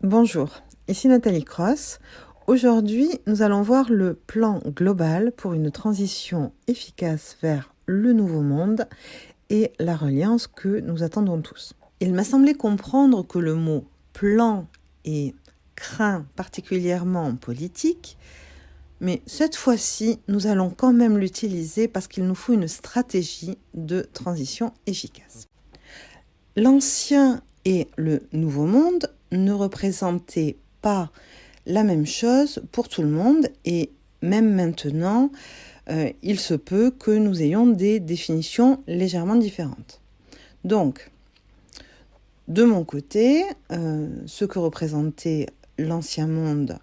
Bonjour, ici Nathalie Cross. Aujourd'hui, nous allons voir le plan global pour une transition efficace vers le nouveau monde et la reliance que nous attendons tous. Il m'a semblé comprendre que le mot plan est craint particulièrement en politique, mais cette fois-ci, nous allons quand même l'utiliser parce qu'il nous faut une stratégie de transition efficace. L'ancien et le nouveau monde ne représentaient pas la même chose pour tout le monde et même maintenant, il se peut que nous ayons des définitions légèrement différentes. Donc, de mon côté, ce que représentait l'ancien monde,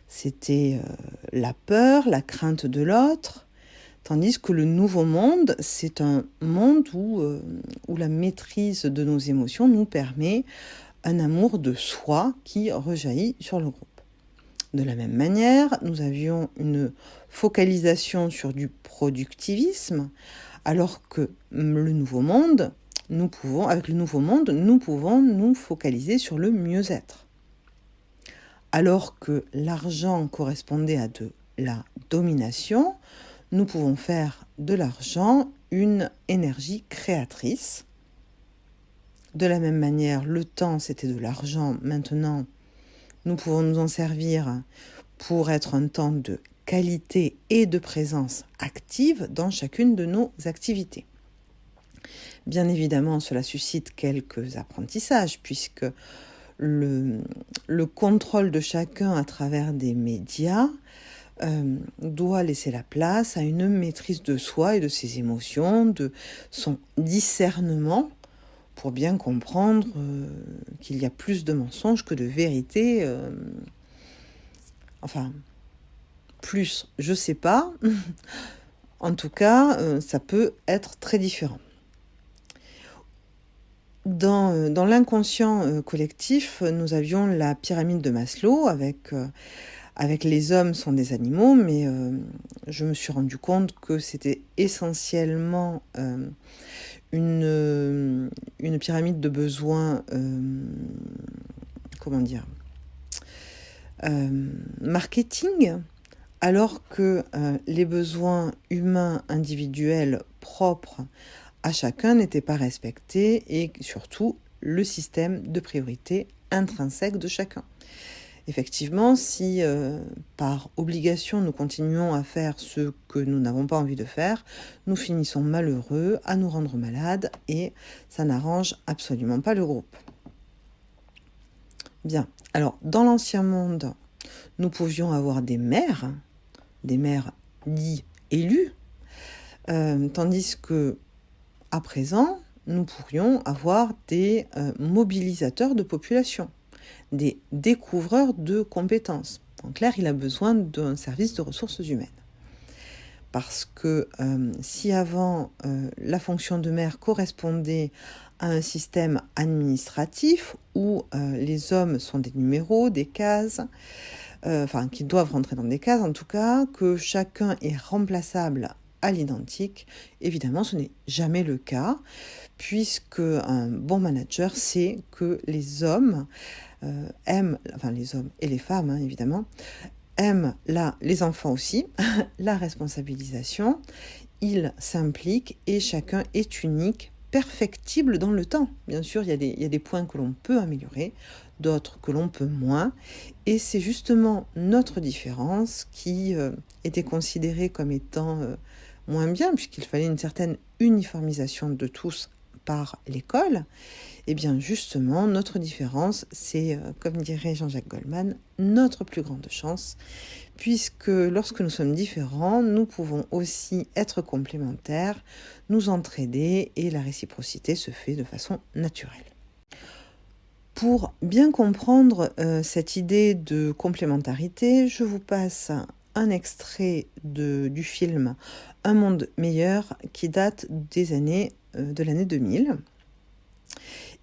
c'était la peur, la crainte de l'autre, tandis que le nouveau monde, c'est un monde où la maîtrise de nos émotions nous permet un amour de soi qui rejaillit sur le groupe. De la même manière, nous avions une focalisation sur du productivisme, alors que le nouveau monde, avec le nouveau monde, nous pouvons nous focaliser sur le mieux-être. Alors que l'argent correspondait à de la domination, nous pouvons faire de l'argent une énergie créatrice. De la même manière, le temps, c'était de l'argent. Maintenant, nous pouvons nous en servir pour être un temps de qualité et de présence active dans chacune de nos activités. Bien évidemment, cela suscite quelques apprentissages, puisque le contrôle de chacun à travers des médias doit laisser la place à une maîtrise de soi et de ses émotions, de son discernement, pour bien comprendre qu'il y a plus de mensonges que de vérité. Plus, je sais pas. En tout cas, ça peut être très différent. Dans l'inconscient collectif, nous avions la pyramide de Maslow avec les hommes sont des animaux, mais je me suis rendu compte que c'était essentiellement une pyramide de besoins, marketing, alors que les besoins humains individuels propres à chacun n'étaient pas respectés et surtout le système de priorité intrinsèque de chacun. Effectivement, si par obligation nous continuons à faire ce que nous n'avons pas envie de faire, nous finissons malheureux, à nous rendre malades et ça n'arrange absolument pas le groupe. Bien, alors dans l'ancien monde, nous pouvions avoir des maires dits élus, tandis que à présent, nous pourrions avoir des mobilisateurs de population, des découvreurs de compétences. En clair, il a besoin d'un service de ressources humaines. Parce que si avant, la fonction de maire correspondait à un système administratif où les hommes sont des numéros, des cases, qui doivent rentrer dans des cases en tout cas, que chacun est remplaçable à l'identique, évidemment ce n'est jamais le cas, puisque un bon manager sait que les hommes les hommes et les femmes évidemment, aiment les enfants aussi, la responsabilisation, ils s'impliquent et chacun est unique, perfectible dans le temps. Bien sûr, il y a des points que l'on peut améliorer, d'autres que l'on peut moins, et c'est justement notre différence qui était considérée comme étant moins bien, puisqu'il fallait une certaine uniformisation de tous par l'école. Et bien justement, notre différence, c'est, comme dirait Jean-Jacques Goldman, notre plus grande chance, puisque lorsque nous sommes différents, nous pouvons aussi être complémentaires, nous entraider, et la réciprocité se fait de façon naturelle. Pour bien comprendre cette idée de complémentarité, je vous passe un extrait du film Un monde meilleur qui date de l'année 2000.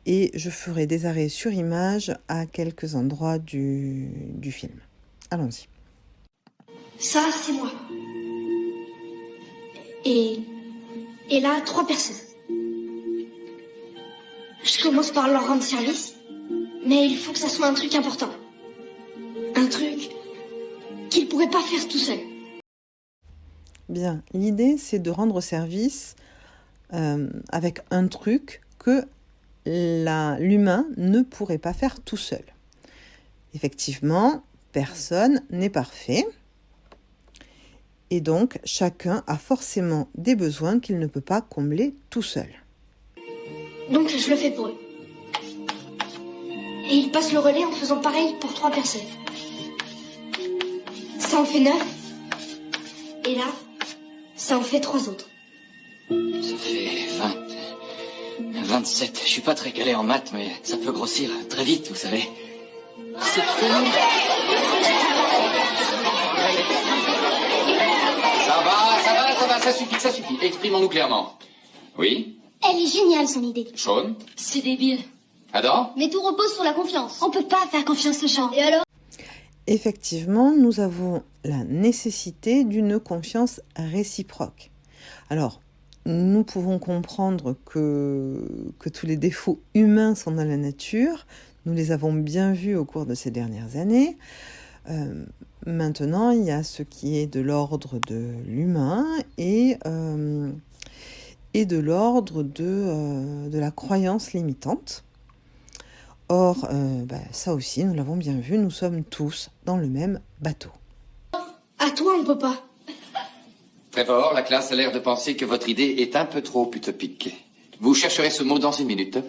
Et je ferai des arrêts sur image à quelques endroits du film. Allons-y. Ça, c'est moi. Et là, 3 personnes. Je commence par leur rendre service, Mais il faut que ça soit un truc important. Un truc qu'il pourrait pas faire tout seul. Bien, l'idée c'est de rendre service avec un truc que l'humain ne pourrait pas faire tout seul. Effectivement, personne n'est parfait. Et donc, chacun a forcément des besoins qu'il ne peut pas combler tout seul. Donc je le fais pour eux. Et ils passent le relais en faisant pareil pour 3 personnes. Ça en fait 9. Et là, ça en fait 3 autres. Ça fait 27. Je suis pas très calé en maths, mais ça peut grossir très vite, vous savez. C'est fini. Ça suffit. Exprimons-nous clairement. Oui? Elle est géniale, son idée. Sean? C'est débile. Adam? Mais tout repose sur la confiance. On peut pas faire confiance aux gens. Et alors? Effectivement, nous avons la nécessité d'une confiance réciproque. Alors, nous pouvons comprendre que tous les défauts humains sont dans la nature. Nous les avons bien vus au cours de ces dernières années. Maintenant, il y a ce qui est de l'ordre de l'humain et de l'ordre de la croyance limitante. Or, ça aussi, nous l'avons bien vu, nous sommes tous dans le même bateau. À toi, on peut pas. Trevor, la classe a l'air de penser que votre idée est un peu trop utopique. Vous chercherez ce mot dans 1 minute.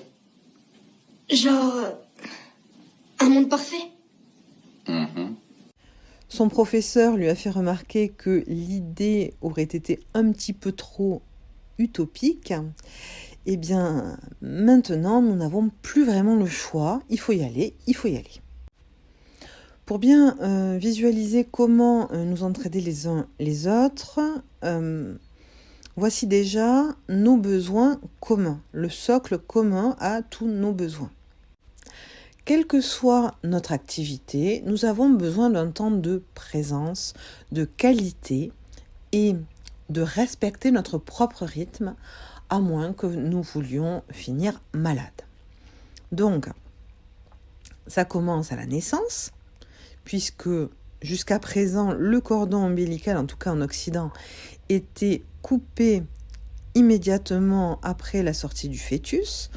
Genre... un monde parfait. Son professeur lui a fait remarquer que l'idée aurait été un petit peu trop utopique. Eh bien, maintenant, nous n'avons plus vraiment le choix. Il faut y aller. Pour bien visualiser comment nous entraider les uns les autres, voici déjà nos besoins communs, le socle commun à tous nos besoins. Quelle que soit notre activité, nous avons besoin d'un temps de présence, de qualité et de respecter notre propre rythme, à moins que nous voulions finir malade. Donc, ça commence à la naissance, puisque jusqu'à présent, le cordon ombilical, en tout cas en Occident, était coupé immédiatement après la sortie du fœtus.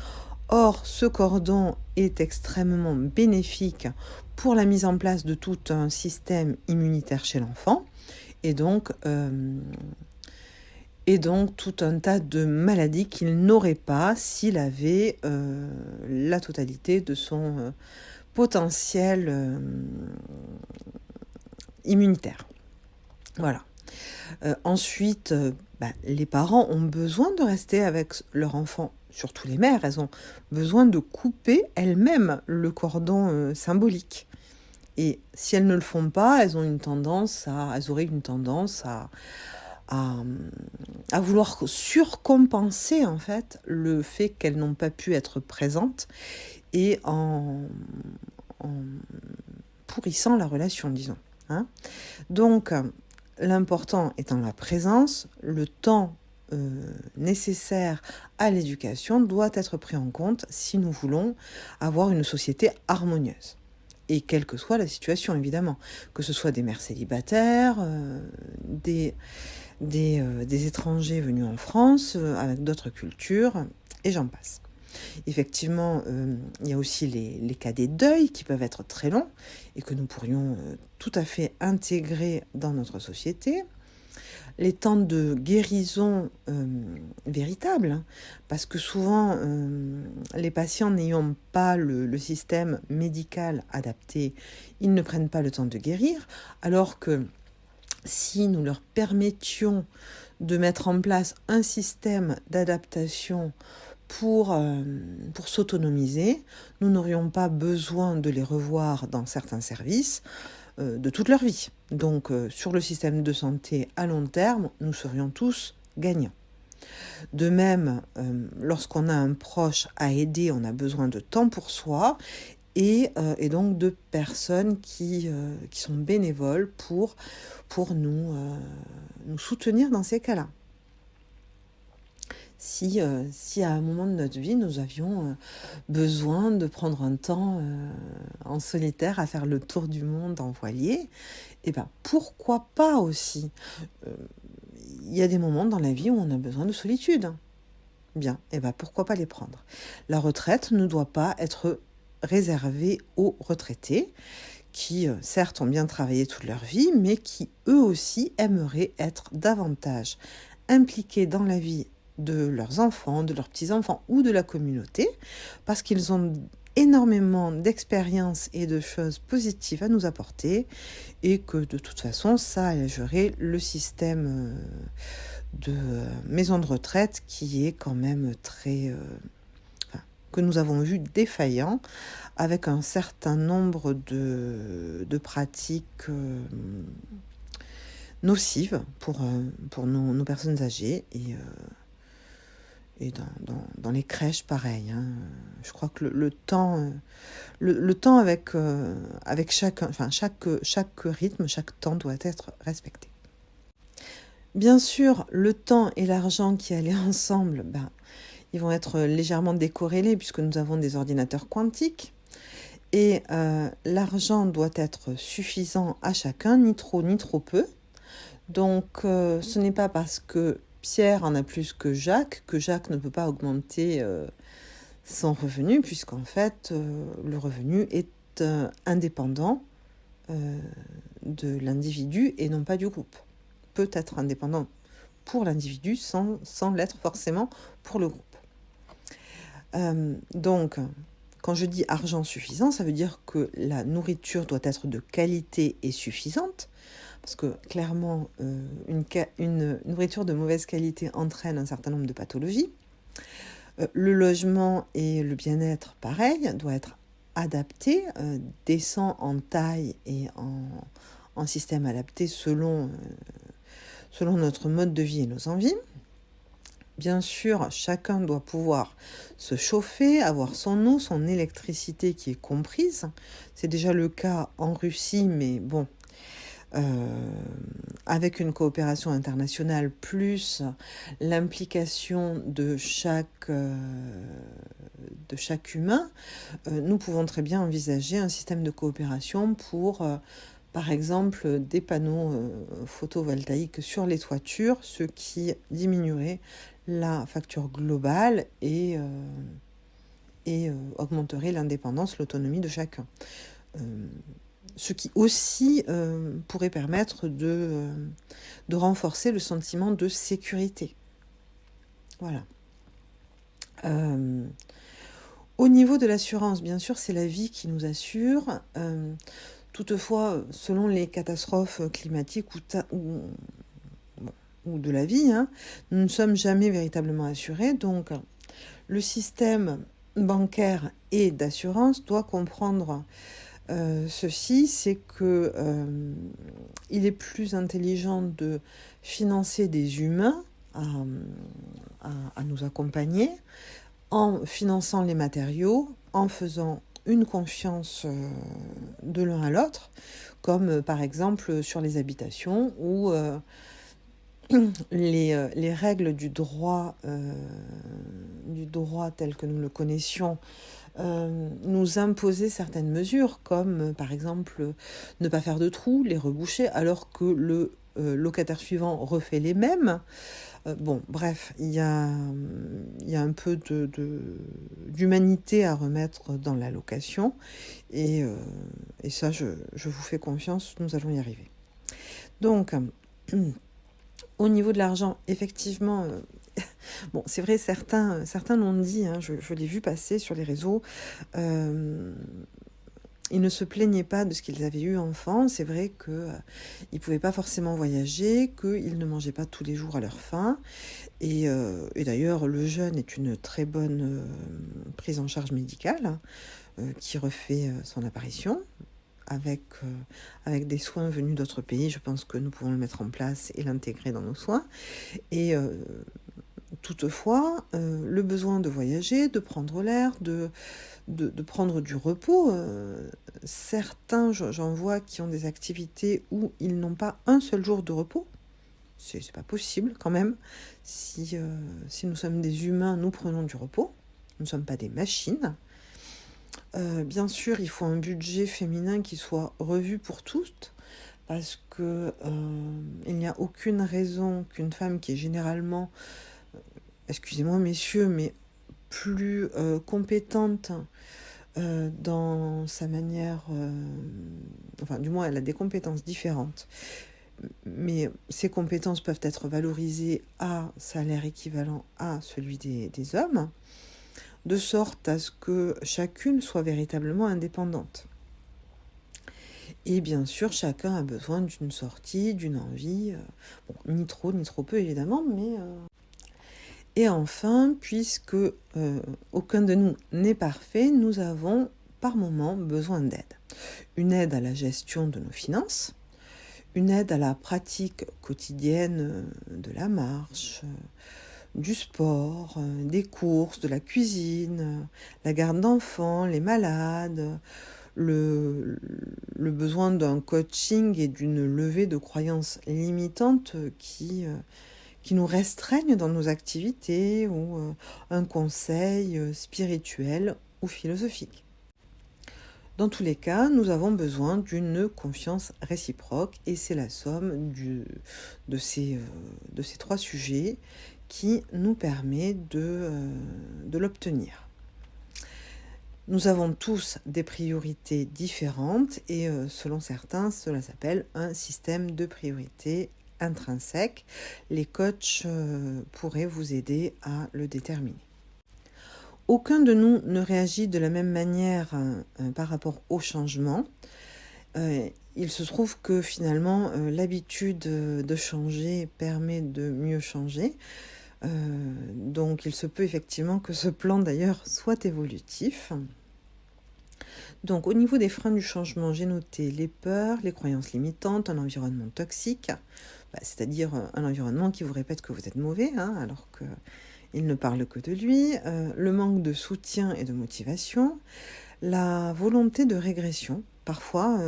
Or, ce cordon est extrêmement bénéfique pour la mise en place de tout un système immunitaire chez l'enfant et donc tout un tas de maladies qu'il n'aurait pas s'il avait la totalité de son potentiel immunitaire. Voilà. Ensuite, les parents ont besoin de rester avec leur enfant, surtout les mères, elles ont besoin de couper elles-mêmes le cordon symbolique. Et si elles ne le font pas, elles auraient une tendance à vouloir surcompenser en fait le fait qu'elles n'ont pas pu être présentes et en pourrissant la relation, disons. Donc, l'important étant la présence, le temps nécessaire à l'éducation doit être pris en compte si nous voulons avoir une société harmonieuse. Et quelle que soit la situation, évidemment, que ce soit des mères célibataires, des étrangers venus en France, avec d'autres cultures, et j'en passe. Effectivement, il y a aussi les cas des deuils qui peuvent être très longs et que nous pourrions tout à fait intégrer dans notre société. Les temps de guérison véritables, parce que souvent, les patients n'ayant pas le système médical adapté, ils ne prennent pas le temps de guérir, alors que si nous leur permettions de mettre en place un système d'adaptation pour s'autonomiser, nous n'aurions pas besoin de les revoir dans certains services de toute leur vie. Donc, sur le système de santé à long terme, nous serions tous gagnants. De même, lorsqu'on a un proche à aider, on a besoin de temps pour soi et donc de personnes qui sont bénévoles pour nous soutenir dans ces cas-là. Si à un moment de notre vie, nous avions besoin de prendre un temps en solitaire à faire le tour du monde en voilier, eh ben, pourquoi pas aussi? Il y a des moments dans la vie où on a besoin de solitude. Bien, eh ben, pourquoi pas les prendre? La retraite ne doit pas être réservée aux retraités qui, certes, ont bien travaillé toute leur vie, mais qui, eux aussi, aimeraient être davantage impliqués dans la vie de leurs enfants, de leurs petits-enfants ou de la communauté, parce qu'ils ont énormément d'expériences et de choses positives à nous apporter, et que de toute façon, ça allégerait le système de maison de retraite qui est quand même très... que nous avons vu défaillant, avec un certain nombre de pratiques nocives pour nos personnes âgées, et dans les crèches, pareil. Hein. Je crois que le temps avec chacun, enfin chaque rythme, chaque temps doit être respecté. Bien sûr, le temps et l'argent qui allaient ensemble, ils vont être légèrement décorrélés puisque nous avons des ordinateurs quantiques. Et l'argent doit être suffisant à chacun, ni trop peu. Donc, ce n'est pas parce que Pierre en a plus que Jacques ne peut pas augmenter son revenu, puisqu'en fait, le revenu est indépendant de l'individu et non pas du groupe. Peut être indépendant pour l'individu sans l'être forcément pour le groupe. Donc, quand je dis argent suffisant, ça veut dire que la nourriture doit être de qualité et suffisante, parce que clairement, une nourriture de mauvaise qualité entraîne un certain nombre de pathologies. Le logement et le bien-être, pareil, doit être adapté, décent en taille et en système adapté selon notre mode de vie et nos envies. Bien sûr, chacun doit pouvoir se chauffer, avoir son eau, son électricité qui est comprise. C'est déjà le cas en Russie, mais bon, avec une coopération internationale plus l'implication de chaque humain, nous pouvons très bien envisager un système de coopération pour... par exemple, des panneaux photovoltaïques sur les toitures, ce qui diminuerait la facture globale et augmenterait l'indépendance, l'autonomie de chacun. Ce qui aussi pourrait permettre de renforcer le sentiment de sécurité. Voilà. Au niveau de l'assurance, bien sûr, c'est la vie qui nous assure. Toutefois, selon les catastrophes climatiques ou de la vie, nous ne sommes jamais véritablement assurés. Donc, le système bancaire et d'assurance doit comprendre ceci, c'est que il est plus intelligent de financer des humains à nous accompagner en finançant les matériaux, en faisant une confiance de l'un à l'autre, comme par exemple sur les habitations où les règles du droit tel que nous le connaissions nous imposaient certaines mesures, comme par exemple ne pas faire de trous, les reboucher, alors que le locataire suivant refait les mêmes. Bon, bref, il y a un peu d'humanité à remettre dans la location, et ça, je vous fais confiance, nous allons y arriver. Donc, au niveau de l'argent, effectivement, bon, c'est vrai, certains l'ont dit, je l'ai vu passer sur les réseaux, ils ne se plaignaient pas de ce qu'ils avaient eu enfant. C'est vrai qu'ils ne pouvaient pas forcément voyager, qu'ils ne mangeaient pas tous les jours à leur faim. Et d'ailleurs, le jeûne est une très bonne prise en charge médicale qui refait son apparition avec des soins venus d'autres pays. Je pense que nous pouvons le mettre en place et l'intégrer dans nos soins. Et toutefois, le besoin de voyager, de prendre l'air, de prendre du repos. Certains, j'en vois, qui ont des activités où ils n'ont pas un seul jour de repos c'est pas possible quand même. Si nous sommes des humains, nous prenons du repos. Nous ne sommes pas des machines. Bien sûr, il faut un budget féminin qui soit revu pour toutes, parce que il n'y a aucune raison qu'une femme qui est généralement, excusez-moi messieurs, mais plus compétente dans sa manière, enfin du moins elle a des compétences différentes, mais ces compétences peuvent être valorisées à salaire équivalent à celui des hommes, de sorte à ce que chacune soit véritablement indépendante. Et bien sûr, chacun a besoin d'une sortie, d'une envie, bon, ni trop peu évidemment, mais... Et enfin, puisque aucun de nous n'est parfait, nous avons par moment besoin d'aide. Une aide à la gestion de nos finances, une aide à la pratique quotidienne de la marche, du sport, des courses, de la cuisine, la garde d'enfants, les malades, le besoin d'un coaching et d'une levée de croyances limitantes qui nous restreignent dans nos activités, ou un conseil spirituel ou philosophique. Dans tous les cas, nous avons besoin d'une confiance réciproque, et c'est la somme de ces 3 sujets qui nous permet de l'obtenir. Nous avons tous des priorités différentes, et selon certains, cela s'appelle un système de priorités intrinsèque. Les coachs pourraient vous aider à le déterminer. Aucun de nous ne réagit de la même manière par rapport au changement. Il se trouve que finalement, l'habitude de changer permet de mieux changer. Donc il se peut effectivement que ce plan d'ailleurs soit évolutif. Donc au niveau des freins du changement, j'ai noté les peurs, les croyances limitantes, un environnement toxique, c'est-à-dire un environnement qui vous répète que vous êtes mauvais, alors qu'il ne parle que de lui, le manque de soutien et de motivation, la volonté de régression. Parfois,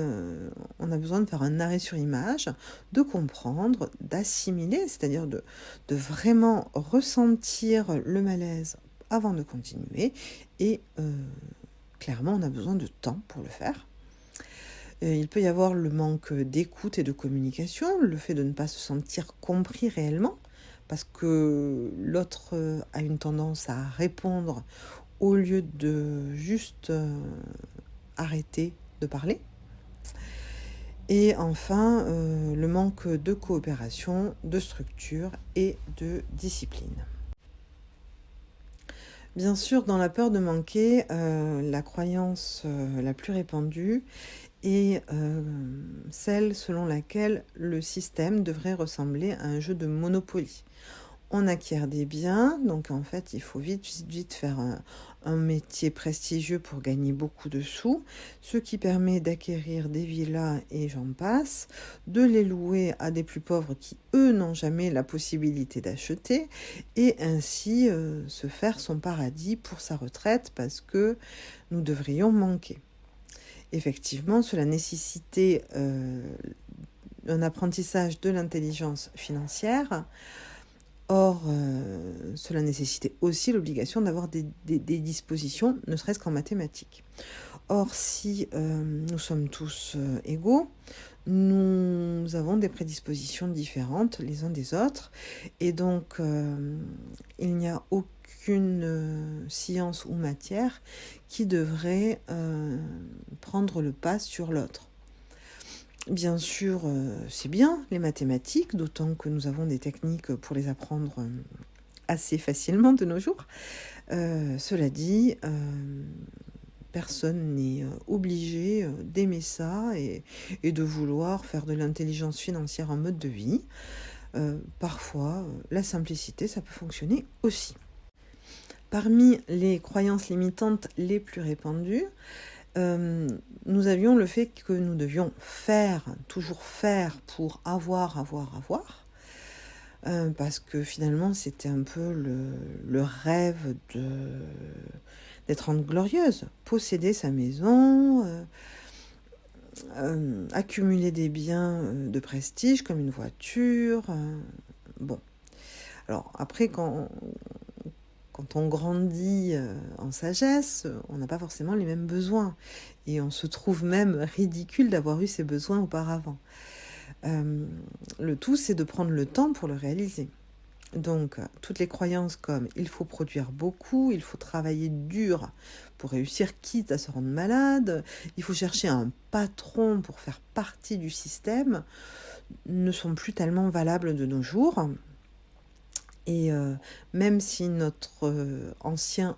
on a besoin de faire un arrêt sur image, de comprendre, d'assimiler, c'est-à-dire de vraiment ressentir le malaise avant de continuer, et clairement, on a besoin de temps pour le faire. Il peut y avoir le manque d'écoute et de communication, le fait de ne pas se sentir compris réellement, parce que l'autre a une tendance à répondre au lieu de juste arrêter de parler. Et enfin, le manque de coopération, de structure et de discipline. Bien sûr, dans la peur de manquer, la croyance la plus répandue est celle selon laquelle le système devrait ressembler à un jeu de Monopoly. On acquiert des biens, donc en fait il faut vite faire un métier prestigieux pour gagner beaucoup de sous, ce qui permet d'acquérir des villas et j'en passe, de les louer à des plus pauvres qui eux n'ont jamais la possibilité d'acheter, et ainsi se faire son paradis pour sa retraite, parce que nous devrions manquer. Effectivement, cela nécessitait un apprentissage de l'intelligence financière. Or, cela nécessitait aussi l'obligation d'avoir des dispositions, ne serait-ce qu'en mathématiques. Or, si nous sommes tous égaux, nous avons des prédispositions différentes les uns des autres, et donc il n'y a aucune science ou matière qui devrait prendre le pas sur l'autre. Bien sûr, c'est bien les mathématiques, d'autant que nous avons des techniques pour les apprendre assez facilement de nos jours. Cela dit, personne n'est obligé d'aimer ça et de vouloir faire de l'intelligence financière un mode de vie. Parfois, la simplicité, ça peut fonctionner aussi. Parmi les croyances limitantes les plus répandues, nous avions le fait que nous devions toujours faire pour avoir, parce que finalement c'était un peu le rêve d'être Anne Glorieuse, posséder sa maison, accumuler des biens de prestige comme une voiture. Bon. Alors après, quand on grandit en sagesse, on n'a pas forcément les mêmes besoins. Et on se trouve même ridicule d'avoir eu ces besoins auparavant. Le tout, c'est de prendre le temps pour le réaliser. Donc, toutes les croyances comme il faut produire beaucoup, il faut travailler dur pour réussir, quitte à se rendre malade, il faut chercher un patron pour faire partie du système, ne sont plus tellement valables de nos jours. Et même si notre ancien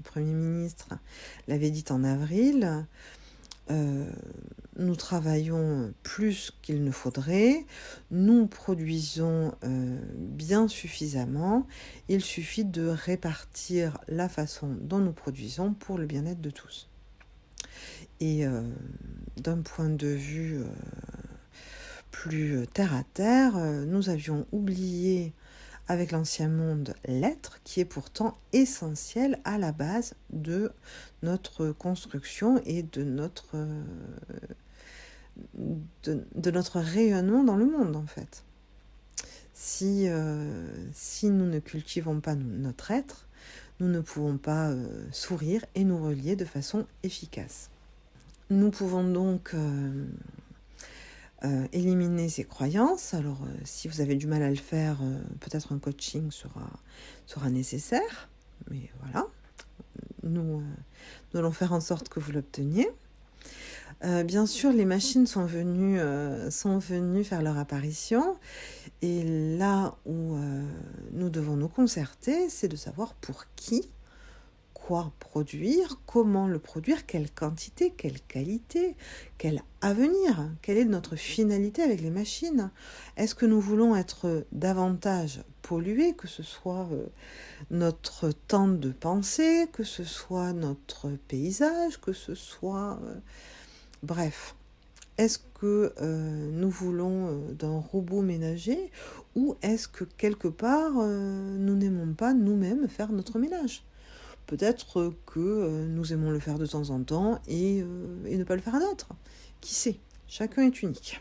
Premier ministre l'avait dit en avril, nous travaillons plus qu'il ne faudrait, nous produisons bien suffisamment, il suffit de répartir la façon dont nous produisons pour le bien-être de tous. Et d'un point de vue plus terre à terre, nous avions oublié avec l'ancien monde l'être, qui est pourtant essentiel à la base de notre construction et de notre rayonnement dans le monde, en fait. Si nous ne cultivons pas notre être, nous ne pouvons pas sourire et nous relier de façon efficace. Nous pouvons donc éliminer ces croyances. Alors, si vous avez du mal à le faire, peut-être un coaching sera nécessaire. Mais voilà, nous allons faire en sorte que vous l'obteniez. Bien sûr, les machines sont venues faire leur apparition. Et là où nous devons nous concerter, c'est de savoir pour qui, quoi produire, comment le produire, quelle quantité, quelle qualité, quel avenir, quelle est notre finalité avec les machines. Est-ce que nous voulons être davantage pollués, que ce soit notre temps de pensée, que ce soit notre paysage, que ce soit... Bref, est-ce que nous voulons d'un robot ménager ou est-ce que quelque part nous n'aimons pas nous-mêmes faire notre ménage ? Peut-être que nous aimons le faire de temps en temps et ne pas le faire à d'autres. Qui sait ? Chacun est unique.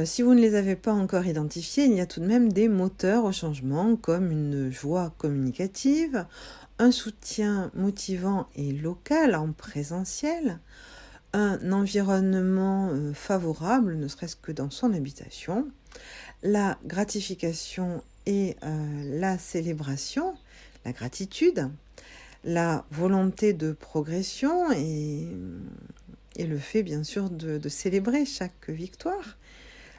Si vous ne les avez pas encore identifiés, il y a tout de même des moteurs au changement comme une joie communicative, un soutien motivant et local en présentiel, un environnement favorable, ne serait-ce que dans son habitation, la gratification et la célébration, la gratitude, la volonté de progression et le fait bien sûr de célébrer chaque victoire,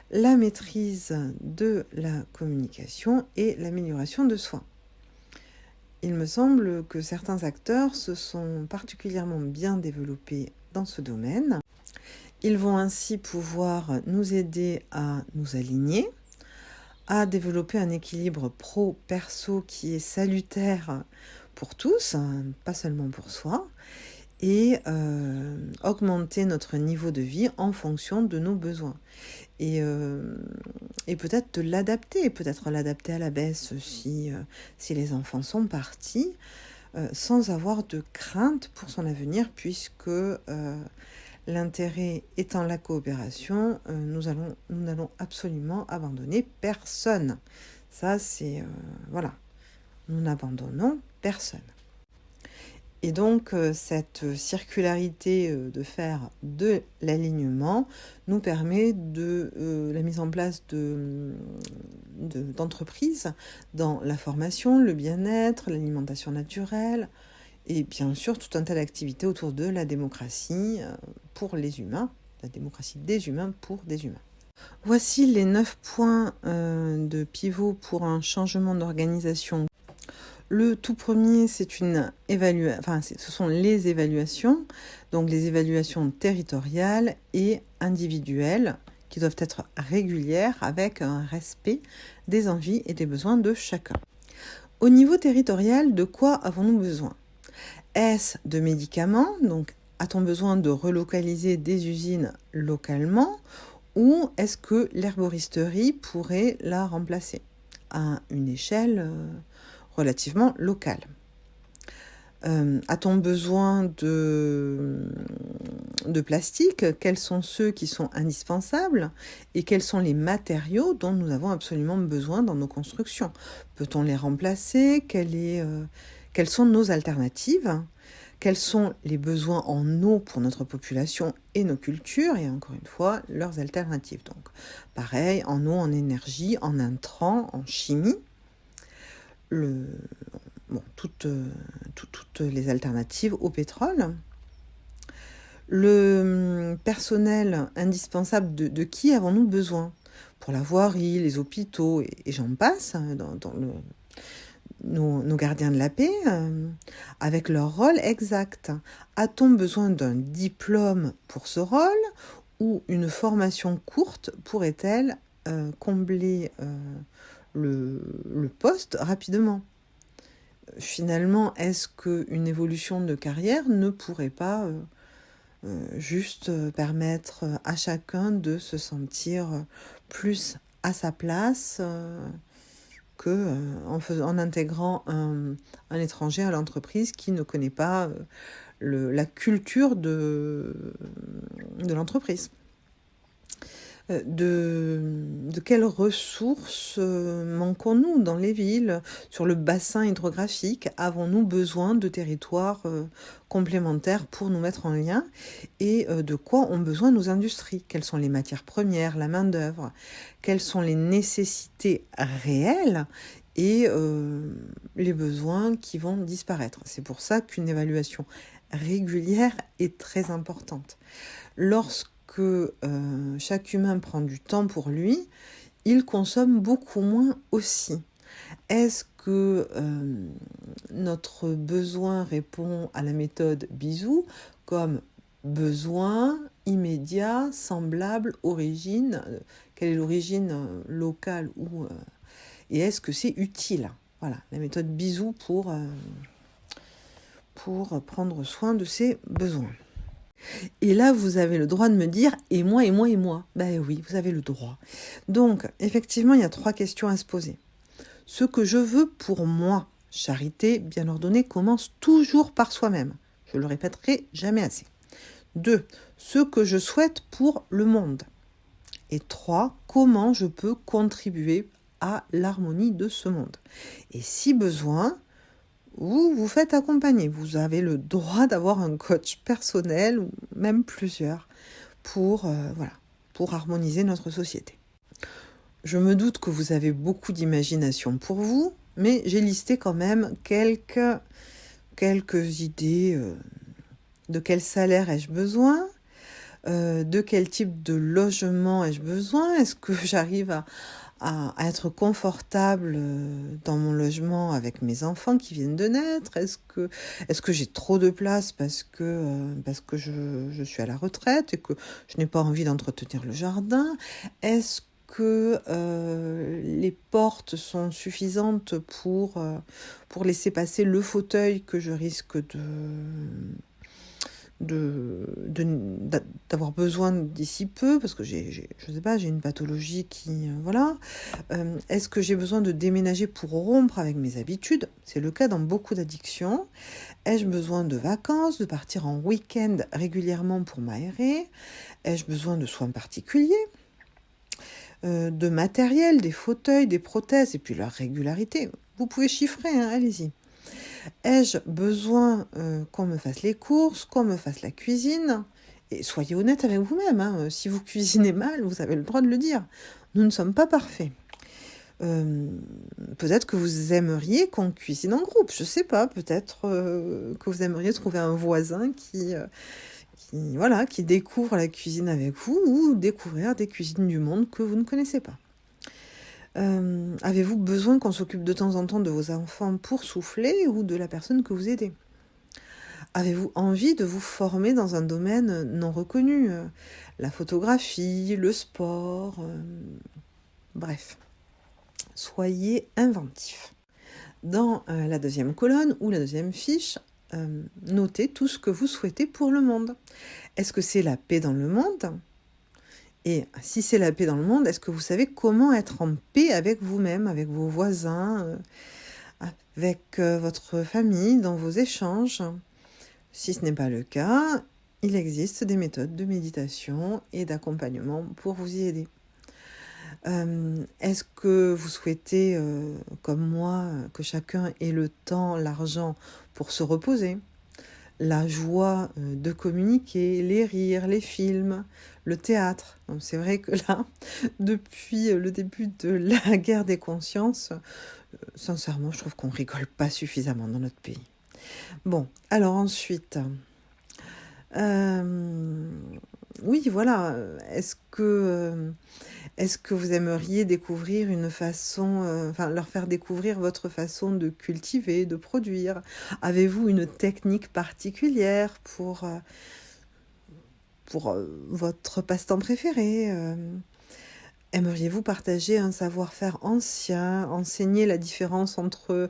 la maîtrise de la communication et l'amélioration de soi. Il me semble que certains acteurs se sont particulièrement bien développés dans ce domaine. Ils vont ainsi pouvoir nous aider à nous aligner, à développer un équilibre pro-perso qui est salutaire pour tous, pas seulement pour soi, et augmenter notre niveau de vie en fonction de nos besoins. Et peut-être de l'adapter, peut-être l'adapter à la baisse si les enfants sont partis, sans avoir de crainte pour son avenir, puisque l'intérêt étant la coopération, nous n'allons absolument abandonner personne. Ça, c'est... voilà. Nous n'abandonnons personne. Et donc, cette circularité de faire de l'alignement nous permet de la mise en place d'entreprises dans la formation, le bien-être, l'alimentation naturelle, et bien sûr tout un tas d'activités autour de la démocratie pour les humains, la démocratie des humains pour des humains. Voici les 9 points de pivot pour un changement d'organisation. Le tout premier, ce sont les évaluations, donc les évaluations territoriales et individuelles qui doivent être régulières avec un respect des envies et des besoins de chacun. Au niveau territorial, de quoi avons-nous besoin ? Est-ce de médicaments ? Donc, a-t-on besoin de relocaliser des usines localement ou est-ce que l'herboristerie pourrait la remplacer à une échelle relativement locale. A-t-on besoin de plastique? Quels sont ceux qui sont indispensables? Et quels sont les matériaux dont nous avons absolument besoin dans nos constructions? Peut-on les remplacer? Quelles sont nos alternatives? Quels sont les besoins en eau pour notre population et nos cultures? Et encore une fois, leurs alternatives. Donc, pareil, en eau, en énergie, en intrants, en chimie. Toutes les alternatives au pétrole. Le personnel indispensable de qui avons-nous besoin? Pour la voirie, les hôpitaux, et j'en passe, nos gardiens de la paix, avec leur rôle exact. A-t-on besoin d'un diplôme pour ce rôle, ou une formation courte pourrait-elle combler le poste rapidement? Finalement, est-ce qu'une évolution de carrière ne pourrait pas juste permettre à chacun de se sentir plus à sa place en intégrant un étranger à l'entreprise qui ne connaît pas la culture de l'entreprise? De quelles ressources manquons-nous dans les villes? Sur le bassin hydrographique, avons-nous besoin de territoires complémentaires pour nous mettre en lien? Et de quoi ont besoin nos industries? Quelles sont les matières premières, la main-d'œuvre? Quelles sont les nécessités réelles et les besoins qui vont disparaître? C'est pour ça qu'une évaluation régulière est très importante. Lorsque chaque humain prend du temps pour lui, il consomme beaucoup moins aussi. Est-ce que notre besoin répond à la méthode Bisou comme besoin immédiat, semblable, origine? Quelle est l'origine locale et est-ce que c'est utile? Voilà, la méthode Bisou pour prendre soin de ses besoins. Et là, vous avez le droit de me dire « et moi, et moi, et moi ». Ben oui, vous avez le droit. Donc, effectivement, il y a 3 questions à se poser. Ce que je veux pour moi, charité bien ordonnée, commence toujours par soi-même. Je le répéterai jamais assez. 2. Ce que je souhaite pour le monde. Et 3. Comment je peux contribuer à l'harmonie de ce monde. Et si besoin, vous faites accompagner. Vous avez le droit d'avoir un coach personnel ou même plusieurs pour harmoniser notre société. Je me doute que vous avez beaucoup d'imagination pour vous, mais j'ai listé quand même quelques idées. De quel salaire ai-je besoin? De quel type de logement ai-je besoin? Est-ce que j'arrive à être confortable dans mon logement avec mes enfants qui viennent de naître? Est-ce que j'ai trop de place parce que je suis à la retraite et que je n'ai pas envie d'entretenir le jardin? Est-ce que les portes sont suffisantes pour laisser passer le fauteuil que je risque d'avoir besoin d'ici peu, parce que je sais pas, j'ai une pathologie qui... Est-ce que j'ai besoin de déménager pour rompre avec mes habitudes? C'est le cas dans beaucoup d'addictions. Ai-je besoin de vacances, de partir en week-end régulièrement pour m'aérer? Ai-je besoin de soins particuliers? De matériel, des fauteuils, des prothèses, et puis leur régularité. Vous pouvez chiffrer, allez-y. Ai-je besoin qu'on me fasse les courses, qu'on me fasse la cuisine? Et soyez honnête avec vous-même, si vous cuisinez mal, vous avez le droit de le dire. Nous ne sommes pas parfaits. Peut-être que vous aimeriez qu'on cuisine en groupe, je sais pas, peut-être que vous aimeriez trouver un voisin qui découvre la cuisine avec vous, ou découvrir des cuisines du monde que vous ne connaissez pas. Avez-vous besoin qu'on s'occupe de temps en temps de vos enfants pour souffler, ou de la personne que vous aidez? Avez-vous envie de vous former dans un domaine non reconnu? La photographie, le sport, bref. Soyez inventifs. Dans la deuxième colonne ou la deuxième fiche, notez tout ce que vous souhaitez pour le monde. Est-ce que c'est la paix dans le monde? Et si c'est la paix dans le monde, est-ce que vous savez comment être en paix avec vous-même, avec vos voisins, avec votre famille dans vos échanges. Si ce n'est pas le cas, il existe des méthodes de méditation et d'accompagnement pour vous y aider. Est-ce que vous souhaitez, comme moi, que chacun ait le temps, l'argent pour se reposer, la joie de communiquer, les rires, les films, le théâtre? Donc, c'est vrai que là, depuis le début de la guerre des consciences, sincèrement, je trouve qu'on rigole pas suffisamment dans notre pays. Bon, alors ensuite, oui, voilà, est-ce que vous aimeriez découvrir une façon, leur faire découvrir votre façon de cultiver, de produire? Avez-vous une technique particulière pour votre passe-temps préféré? Aimeriez-vous partager un savoir-faire ancien, enseigner la différence entre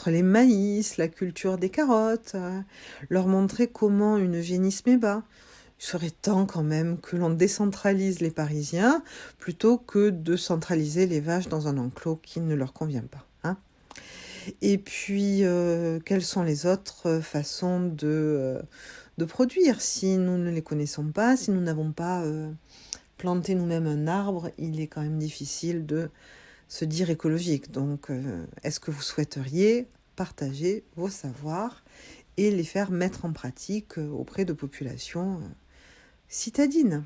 les maïs, la culture des carottes, leur montrer comment une génisse met bas? Il serait temps quand même que l'on décentralise les Parisiens plutôt que de centraliser les vaches dans un enclos qui ne leur convient pas. Hein. Et puis, quelles sont les autres façons de produire? Si nous ne les connaissons pas, si nous n'avons pas planté nous-mêmes un arbre, il est quand même difficile de se dire écologique. Donc, est-ce que vous souhaiteriez partager vos savoirs et les faire mettre en pratique auprès de populations citadines?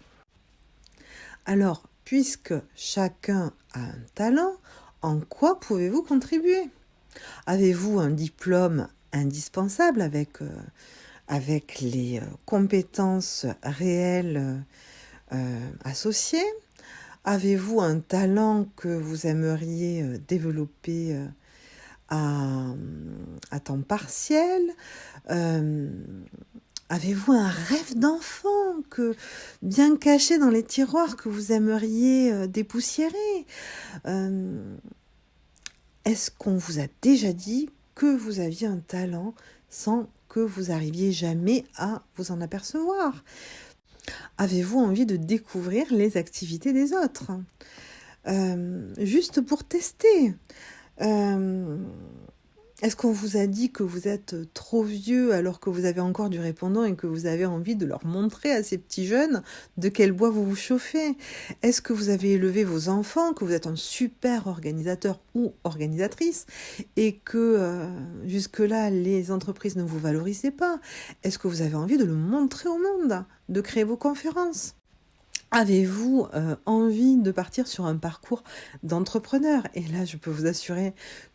Alors, puisque chacun a un talent, en quoi pouvez-vous contribuer? Avez-vous un diplôme indispensable avec les compétences réelles associées? Avez-vous un talent que vous aimeriez développer à temps partiel? Avez-vous un rêve d'enfant bien caché dans les tiroirs que vous aimeriez dépoussiérer? Est-ce qu'on vous a déjà dit que vous aviez un talent sans que vous arriviez jamais à vous en apercevoir? Avez-vous envie de découvrir les activités des autres? Juste pour tester. Est-ce qu'on vous a dit que vous êtes trop vieux alors que vous avez encore du répondant et que vous avez envie de leur montrer à ces petits jeunes de quel bois vous vous chauffez? Est-ce que vous avez élevé vos enfants, que vous êtes un super organisateur ou organisatrice et que jusque-là les entreprises ne vous valorisaient pas? Est-ce que vous avez envie de le montrer au monde, de créer vos conférences? Avez-vous envie de partir sur un parcours d'entrepreneur? Et là, je peux vous assurer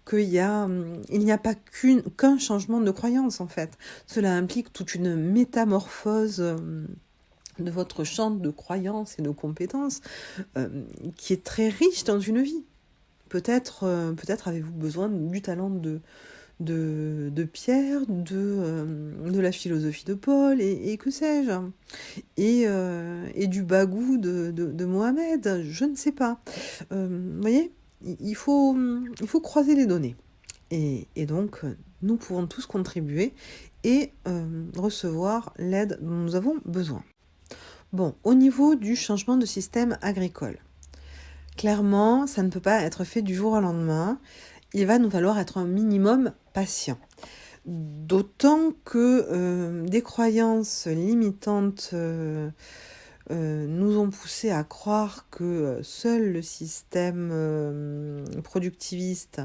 qu'il n'y a pas qu'un changement de croyance, en fait. Cela implique toute une métamorphose de votre champ de croyances et de compétences qui est très riche dans une vie. Peut-être avez-vous besoin du talent de Pierre, de la philosophie de Paul, et que sais-je, et du bagou de Mohamed, je ne sais pas. Vous voyez, il faut croiser les données. Et donc, nous pouvons tous contribuer et recevoir l'aide dont nous avons besoin. Bon, au niveau du changement de système agricole, clairement, ça ne peut pas être fait du jour au lendemain. Il va nous falloir être un minimum patient. D'autant que des croyances limitantes nous ont poussé à croire que seul le système productiviste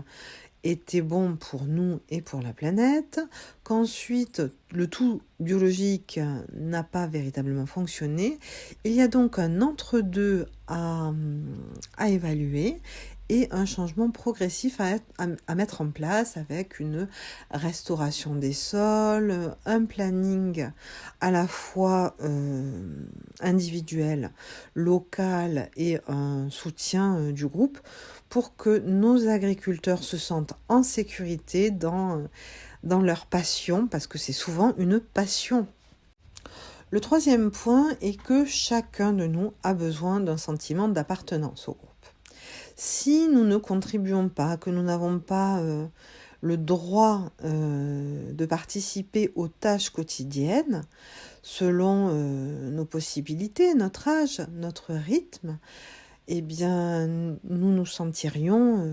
était bon pour nous et pour la planète, qu'ensuite le tout biologique n'a pas véritablement fonctionné. Il y a donc un entre-deux à évaluer et un changement progressif à mettre en place avec une restauration des sols, un planning à la fois individuel, local et un soutien du groupe pour que nos agriculteurs se sentent en sécurité dans leur passion, parce que c'est souvent une passion. Le troisième point est que chacun de nous a besoin d'un sentiment d'appartenance au groupe. Si nous ne contribuons pas, que nous n'avons pas le droit de participer aux tâches quotidiennes, selon nos possibilités, notre âge, notre rythme, eh bien, nous nous sentirions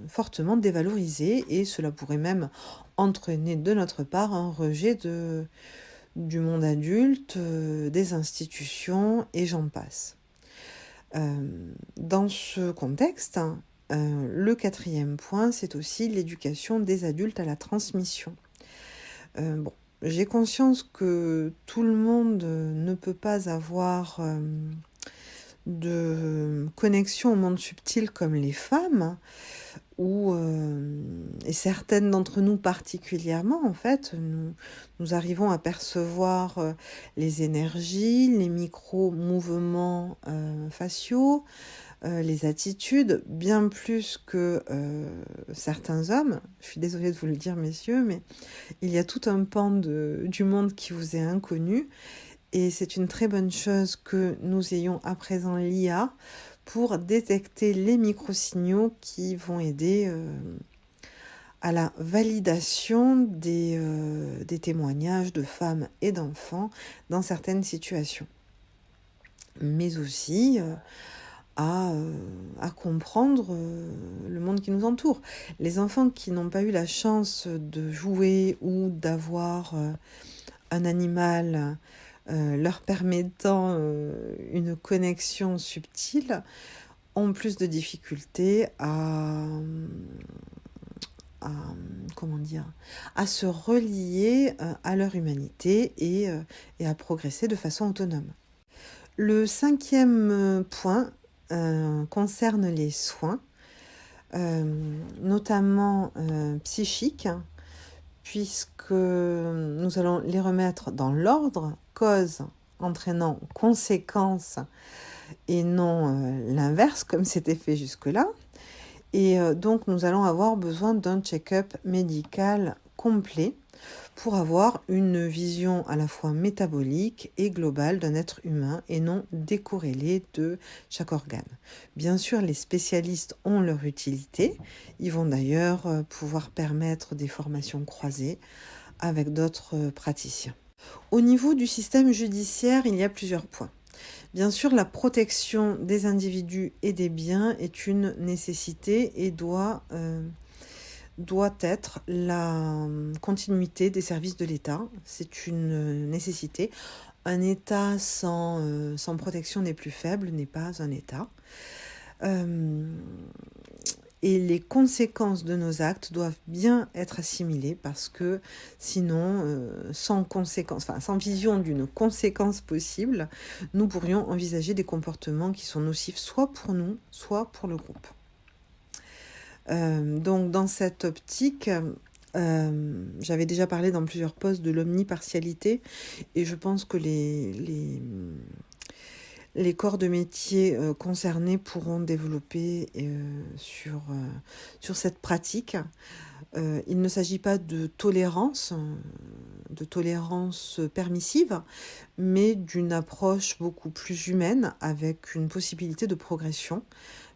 fortement dévalorisés et cela pourrait même entraîner de notre part un rejet du monde adulte, des institutions et j'en passe. Dans ce contexte, le quatrième point, c'est aussi l'éducation des adultes à la transmission. Bon, j'ai conscience que tout le monde ne peut pas avoir de connexion au monde subtil comme les femmes, et certaines d'entre nous particulièrement, en fait, nous arrivons à percevoir les énergies, les micro-mouvements faciaux, les attitudes, bien plus que certains hommes. Je suis désolée de vous le dire, messieurs, mais il y a tout un pan du monde qui vous est inconnu. Et c'est une très bonne chose que nous ayons à présent l'IA pour détecter les microsignaux qui vont aider à la validation des témoignages de femmes et d'enfants dans certaines situations. Mais aussi à comprendre le monde qui nous entoure. Les enfants qui n'ont pas eu la chance de jouer ou d'avoir un animal leur permettant une connexion subtile, ont plus de difficultés à se relier à leur humanité et à progresser de façon autonome. Le cinquième point concerne les soins, notamment psychiques, puisque nous allons les remettre dans l'ordre, cause entraînant conséquence et non l'inverse comme c'était fait jusque-là. Et donc nous allons avoir besoin d'un check-up médical complet pour avoir une vision à la fois métabolique et globale d'un être humain et non décorrélée de chaque organe. Bien sûr, les spécialistes ont leur utilité. Ils vont d'ailleurs pouvoir permettre des formations croisées avec d'autres praticiens. Au niveau du système judiciaire, il y a plusieurs points. Bien sûr, la protection des individus et des biens est une nécessité et doit être la continuité des services de l'État. C'est une nécessité. Un État sans protection des plus faibles n'est pas un État. Et les conséquences de nos actes doivent bien être assimilées parce que sinon, sans vision d'une conséquence possible, nous pourrions envisager des comportements qui sont nocifs soit pour nous, soit pour le groupe. Donc dans cette optique, j'avais déjà parlé dans plusieurs posts de l'omnipartialité et je pense que les corps de métier concernés pourront développer sur cette pratique. Il ne s'agit pas de tolérance permissive, mais d'une approche beaucoup plus humaine avec une possibilité de progression.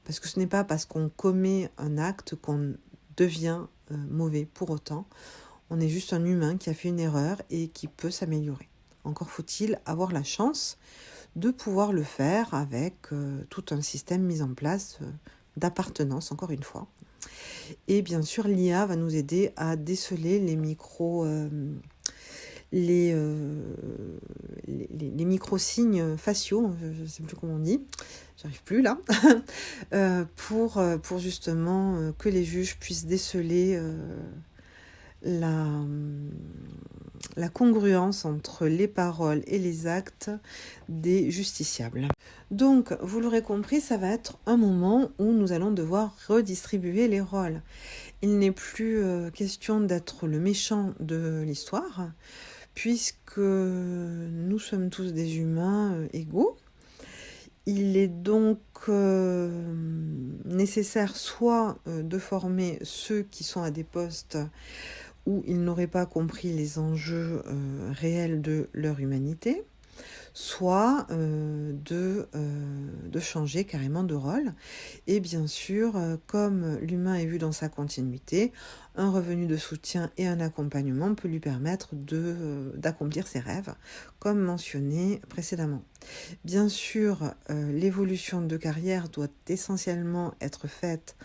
Parce que ce n'est pas parce qu'on commet un acte qu'on devient mauvais pour autant. On est juste un humain qui a fait une erreur et qui peut s'améliorer. Encore faut-il avoir la chance de pouvoir le faire avec tout un système mis en place d'appartenance, encore une fois. Et bien sûr, l'IA va nous aider à déceler les micro-signes faciaux, je ne sais plus comment on dit, j'arrive plus là, pour justement que les juges puissent déceler la congruence entre les paroles et les actes des justiciables. Donc, vous l'aurez compris, ça va être un moment où nous allons devoir redistribuer les rôles. Il n'est plus question d'être le méchant de l'histoire, puisque nous sommes tous des humains égaux. Il est donc nécessaire soit de former ceux qui sont à des postes où ils n'auraient pas compris les enjeux réels de leur humanité, soit de changer carrément de rôle. Et bien sûr, comme l'humain est vu dans sa continuité, un revenu de soutien et un accompagnement peut lui permettre d'accomplir ses rêves, comme mentionné précédemment. Bien sûr, l'évolution de carrière doit essentiellement être faite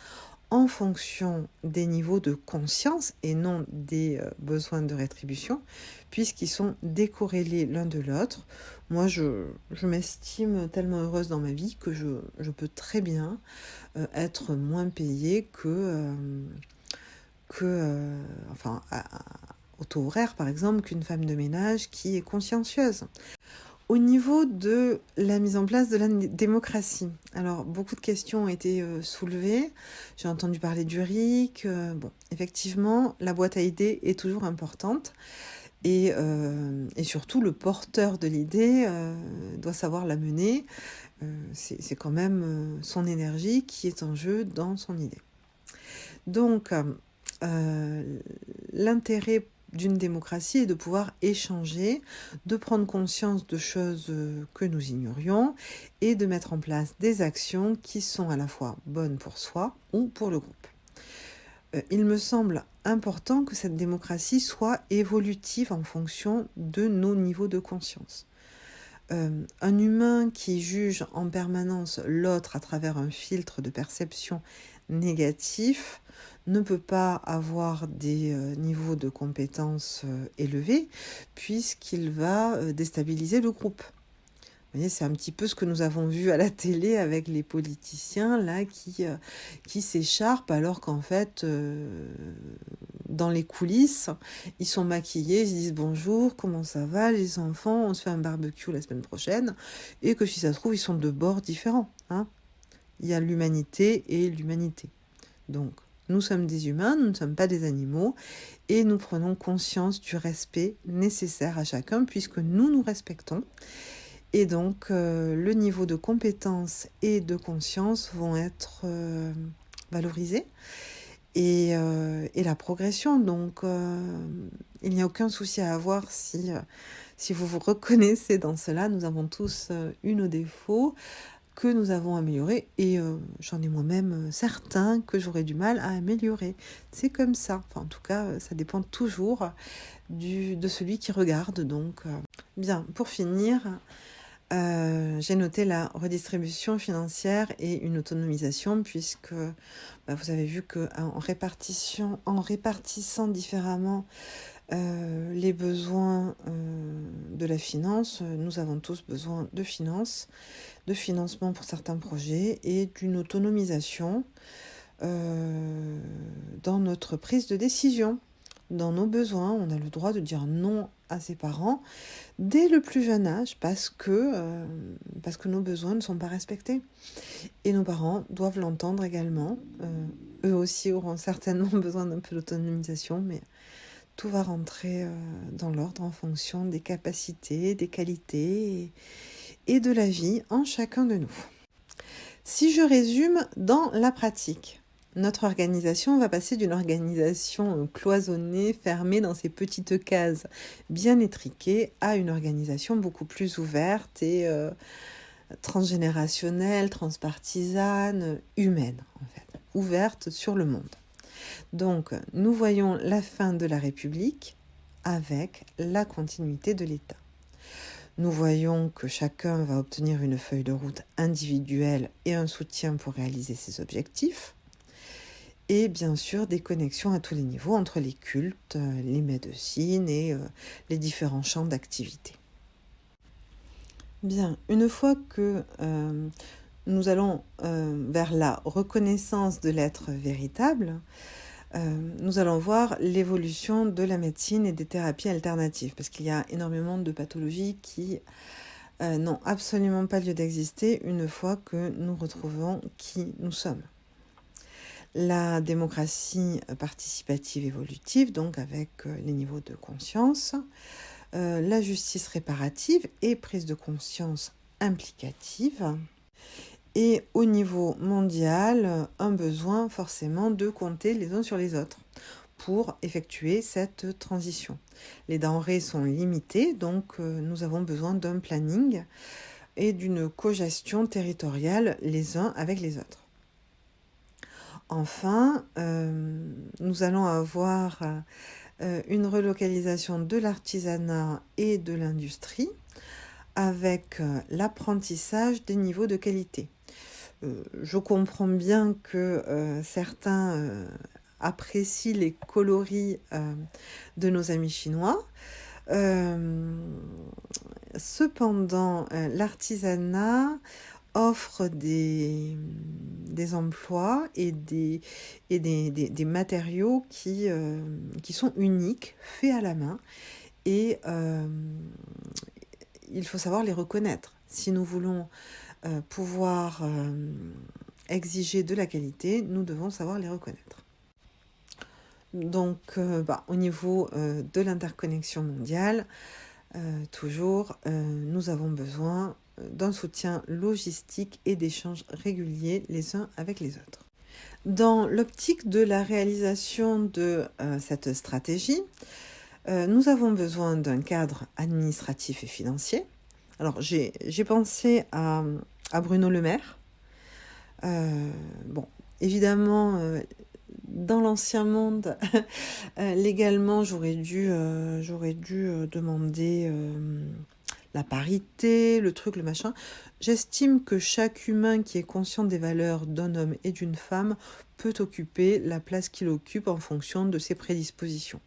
en fonction des niveaux de conscience et non des besoins de rétribution, puisqu'ils sont décorrélés l'un de l'autre. Moi, je m'estime tellement heureuse dans ma vie que je peux très bien être moins payée au taux horaire, par exemple, qu'une femme de ménage qui est consciencieuse. Au niveau de la mise en place de la démocratie, alors beaucoup de questions ont été soulevées. J'ai entendu parler du RIC. Effectivement, la boîte à idées est toujours importante et surtout le porteur de l'idée doit savoir la mener. C'est quand même son énergie qui est en jeu dans son idée. Donc, l'intérêt d'une démocratie est de pouvoir échanger, de prendre conscience de choses que nous ignorions et de mettre en place des actions qui sont à la fois bonnes pour soi ou pour le groupe. Il me semble important que cette démocratie soit évolutive en fonction de nos niveaux de conscience. Un humain qui juge en permanence l'autre à travers un filtre de perception négatif ne peut pas avoir des niveaux de compétences élevés puisqu'il va déstabiliser le groupe. Vous voyez, c'est un petit peu ce que nous avons vu à la télé avec les politiciens là qui s'écharpent alors qu'en fait, dans les coulisses, ils sont maquillés, ils se disent bonjour, comment ça va les enfants, on se fait un barbecue la semaine prochaine, et que si ça se trouve, ils sont de bords différents. Hein. Il y a l'humanité et l'humanité. Donc, nous sommes des humains, nous ne sommes pas des animaux, et nous prenons conscience du respect nécessaire à chacun puisque nous nous respectons. Et donc, le niveau de compétence et de conscience vont être valorisés. Et la progression, donc il n'y a aucun souci à avoir si vous vous reconnaissez dans cela. Nous avons tous eu nos défauts que nous avons améliorés et j'en ai moi-même certains que j'aurais du mal à améliorer. C'est comme ça. Enfin, en tout cas, ça dépend toujours de celui qui regarde. Donc, bien, pour finir, j'ai noté la redistribution financière et une autonomisation puisque vous avez vu qu'en répartissant différemment les besoins de la finance, nous avons tous besoin de finances, de financement pour certains projets et d'une autonomisation dans notre prise de décision. Dans nos besoins, on a le droit de dire non à ses parents dès le plus jeune âge parce que nos besoins ne sont pas respectés. Et nos parents doivent l'entendre également. Eux aussi auront certainement besoin d'un peu d'autonomisation, mais tout va rentrer dans l'ordre en fonction des capacités, des qualités et de la vie en chacun de nous. Si je résume dans la pratique, notre organisation va passer d'une organisation cloisonnée, fermée dans ses petites cases bien étriquées, à une organisation beaucoup plus ouverte et transgénérationnelle, transpartisane, humaine en fait, ouverte sur le monde. Donc, nous voyons la fin de la République avec la continuité de l'État. Nous voyons que chacun va obtenir une feuille de route individuelle et un soutien pour réaliser ses objectifs. Et bien sûr, des connexions à tous les niveaux entre les cultes, les médecines et les différents champs d'activité. Bien, une fois que nous allons vers la reconnaissance de l'être véritable, nous allons voir l'évolution de la médecine et des thérapies alternatives, parce qu'il y a énormément de pathologies qui n'ont absolument pas lieu d'exister une fois que nous retrouvons qui nous sommes. La démocratie participative évolutive, donc avec les niveaux de conscience, la justice réparative et prise de conscience implicative, et au niveau mondial, un besoin forcément de compter les uns sur les autres pour effectuer cette transition. Les denrées sont limitées, donc nous avons besoin d'un planning et d'une cogestion territoriale les uns avec les autres. Enfin, nous allons avoir une relocalisation de l'artisanat et de l'industrie avec l'apprentissage des niveaux de qualité. Je comprends bien que certains apprécient les coloris de nos amis chinois. Cependant, l'artisanat offre des emplois et des matériaux qui sont uniques, faits à la main, et il faut savoir les reconnaître. Si nous voulons pouvoir exiger de la qualité, nous devons savoir les reconnaître. Donc, au niveau de l'interconnexion mondiale, toujours, nous avons besoin d'un soutien logistique et d'échanges réguliers les uns avec les autres. Dans l'optique de la réalisation de cette stratégie, nous avons besoin d'un cadre administratif et financier. Alors, j'ai pensé à Bruno Le Maire. Évidemment, dans l'ancien monde, légalement, j'aurais dû demander la parité, le truc, le machin. J'estime que chaque humain qui est conscient des valeurs d'un homme et d'une femme peut occuper la place qu'il occupe en fonction de ses prédispositions.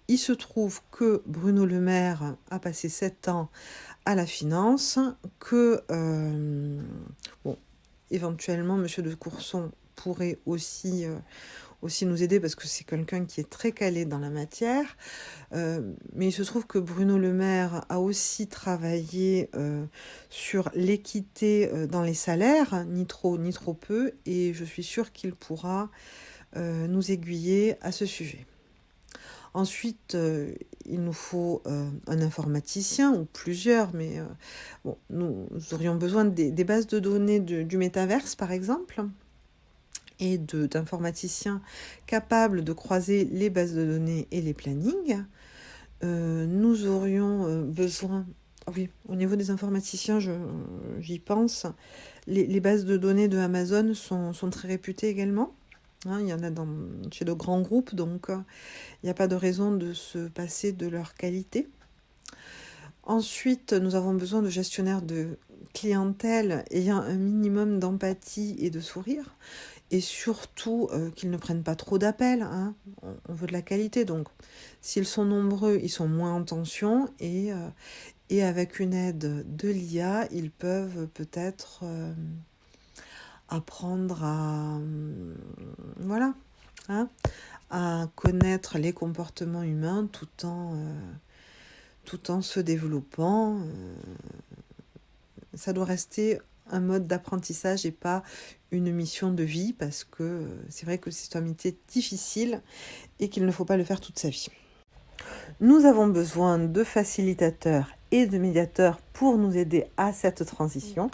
Il se trouve que Bruno Le Maire a passé 7 ans à la finance, que éventuellement Monsieur de Courson pourrait aussi nous aider parce que c'est quelqu'un qui est très calé dans la matière. Mais il se trouve que Bruno Le Maire a aussi travaillé sur l'équité dans les salaires, ni trop ni trop peu, et je suis sûre qu'il pourra nous aiguiller à ce sujet. Ensuite, il nous faut un informaticien ou plusieurs, mais nous aurions besoin des bases de données du métaverse, par exemple, et d'informaticiens capables de croiser les bases de données et les plannings. Nous aurions besoin, oui, au niveau des informaticiens, j'y pense, les bases de données de Amazon sont très réputées également. Il y en a chez de grands groupes, donc il n'y a pas de raison de se passer de leur qualité. Ensuite, nous avons besoin de gestionnaires de clientèle ayant un minimum d'empathie et de sourire, et surtout qu'ils ne prennent pas trop d'appels. On veut de la qualité, donc s'ils sont nombreux, ils sont moins en tension, et avec une aide de l'IA, ils peuvent peut-être apprendre à connaître les comportements humains tout en se développant. Ça doit rester un mode d'apprentissage et pas une mission de vie, parce que c'est vrai que c'est un métier difficile et qu'il ne faut pas le faire toute sa vie. Nous avons besoin de facilitateurs et de médiateurs pour nous aider à cette transition.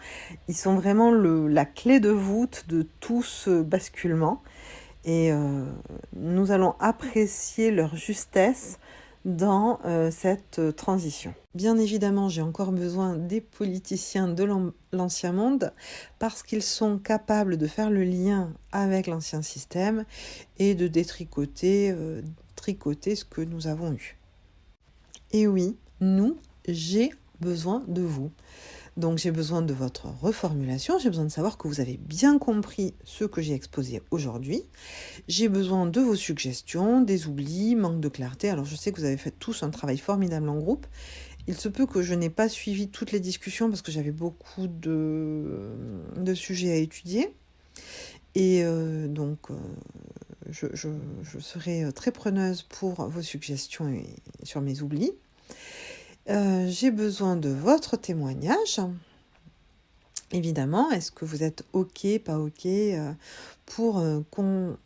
Ils sont vraiment la clé de voûte de tout ce basculement, et nous allons apprécier leur justesse dans cette transition. Bien évidemment, j'ai encore besoin des politiciens de l'ancien monde, parce qu'ils sont capables de faire le lien avec l'ancien système et de détricoter ce que nous avons eu. Et oui, j'ai besoin de vous. Donc j'ai besoin de votre reformulation, j'ai besoin de savoir que vous avez bien compris ce que j'ai exposé aujourd'hui. J'ai besoin de vos suggestions, des oublis, manque de clarté. Alors je sais que vous avez fait tous un travail formidable en groupe. Il se peut que je n'ai pas suivi toutes les discussions parce que j'avais beaucoup de sujets à étudier. Et je serai très preneuse pour vos suggestions et sur mes oublis. J'ai besoin de votre témoignage. Évidemment, est-ce que vous êtes OK, pas OK, pour qu'on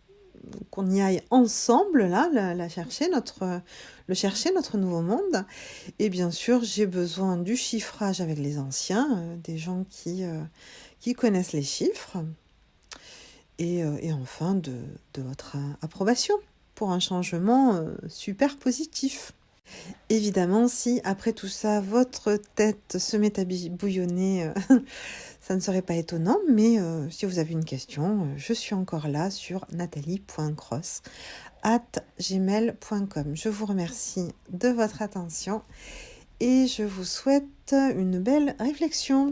y aille ensemble, là, le chercher, notre nouveau monde. Et bien sûr, j'ai besoin du chiffrage avec les anciens, des gens qui connaissent les chiffres. Et enfin, de votre approbation. pour un changement super positif. Évidemment, si après tout ça, votre tête se met à bouillonner, ça ne serait pas étonnant, mais si vous avez une question, je suis encore là sur nathalie.cross@gmail.com. Je vous remercie de votre attention et je vous souhaite une belle réflexion.